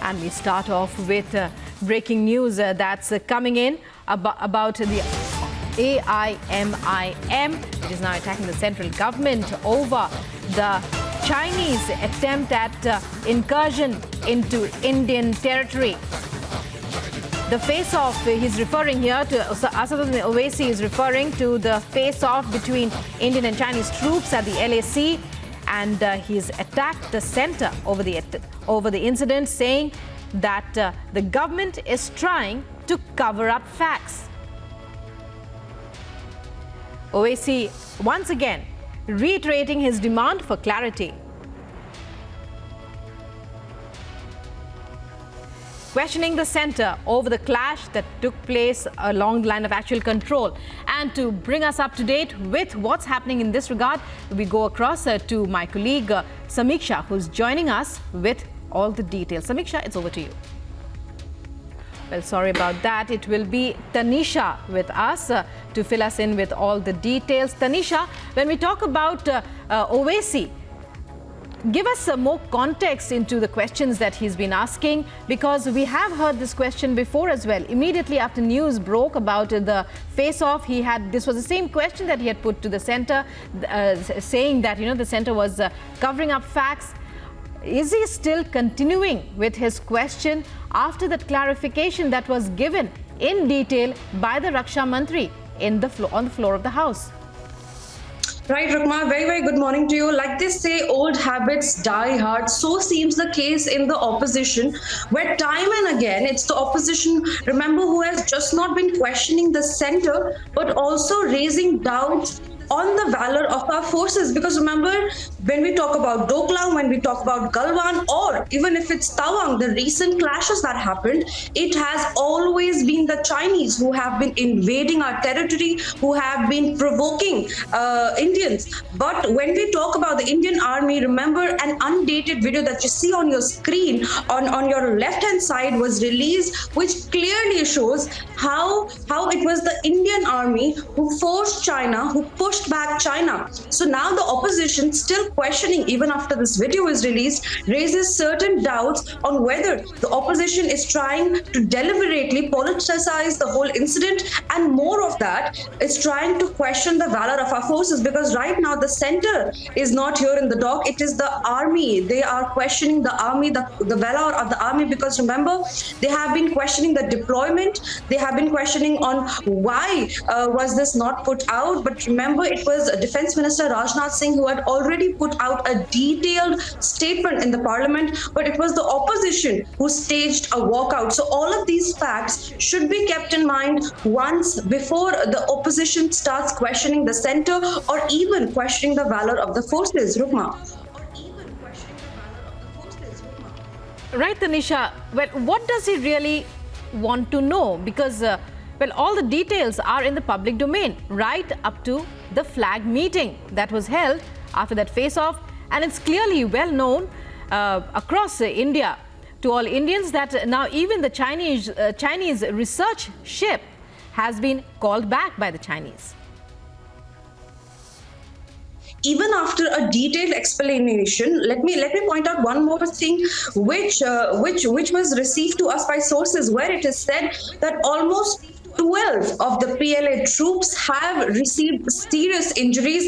And we start off with breaking news that's coming in about the AIMIM, which is now attacking the central government over the Chinese attempt at incursion into Indian territory. The face-off he's referring here to, Asaduddin Owaisi is referring to the face-off between Indian and Chinese troops at the LAC, and he's attacked the center over the incident, saying that the government is trying to cover up facts. Owaisi once again reiterating his demand for clarity. Questioning the center over the clash that took place along the line of actual control. And to bring us up to date with what's happening in this regard, we go across to my colleague Samiksha, who's joining us with all the details. Samiksha, it's over to you. Well, sorry about that. It will be Tanisha with us to fill us in with all the details. Tanisha, when we talk about Owaisi, give us some more context into the questions that he's been asking, because we have heard this question before as well. Immediately after news broke about the face-off, this was the same question that he had put to the center, saying that, the center was covering up facts. Is he still continuing with his question after that clarification that was given in detail by the Raksha Mantri on the floor of the House? Right, Rukma, very, very good morning to you. Like they say, old habits die hard. So seems the case in the opposition, where time and again, it's the opposition, remember, who has just not been questioning the center, but also raising doubts on the valor of our forces. Because remember, when we talk about Doklam, when we talk about Galwan, or even if it's Tawang, the recent clashes that happened, it has always been the Chinese who have been invading our territory, who have been provoking Indians. But when we talk about the Indian army, remember, an undated video that you see on your screen on your left-hand side was released, which clearly shows how it was the Indian army who forced China, who pushed back China. So now the opposition, still questioning even after this video is released, raises certain doubts on whether the opposition is trying to deliberately politicize the whole incident, and more of that, is trying to question the valor of our forces. Because right now the center is not here in the dock, it is the army. They are questioning the army, the valor of the army, because remember, they have been questioning the deployment, they have been questioning on why was this not put out. But remember, it was Defense Minister Rajnath Singh who had already put out a detailed statement in the parliament, but it was the opposition who staged a walkout. So all of these facts should be kept in mind once before the opposition starts questioning the center, or even questioning the valor of the forces, Rukma. Right, Tanisha. Well, what does he really want to know? Because all the details are in the public domain, right up to the flag meeting that was held after that face-off. And it's clearly well known across India to all Indians that now even the Chinese research ship has been called back by the Chinese. Even after a detailed explanation, let me point out one more thing, which was received to us by sources, where it is said that almost 12 of the PLA troops have received serious injuries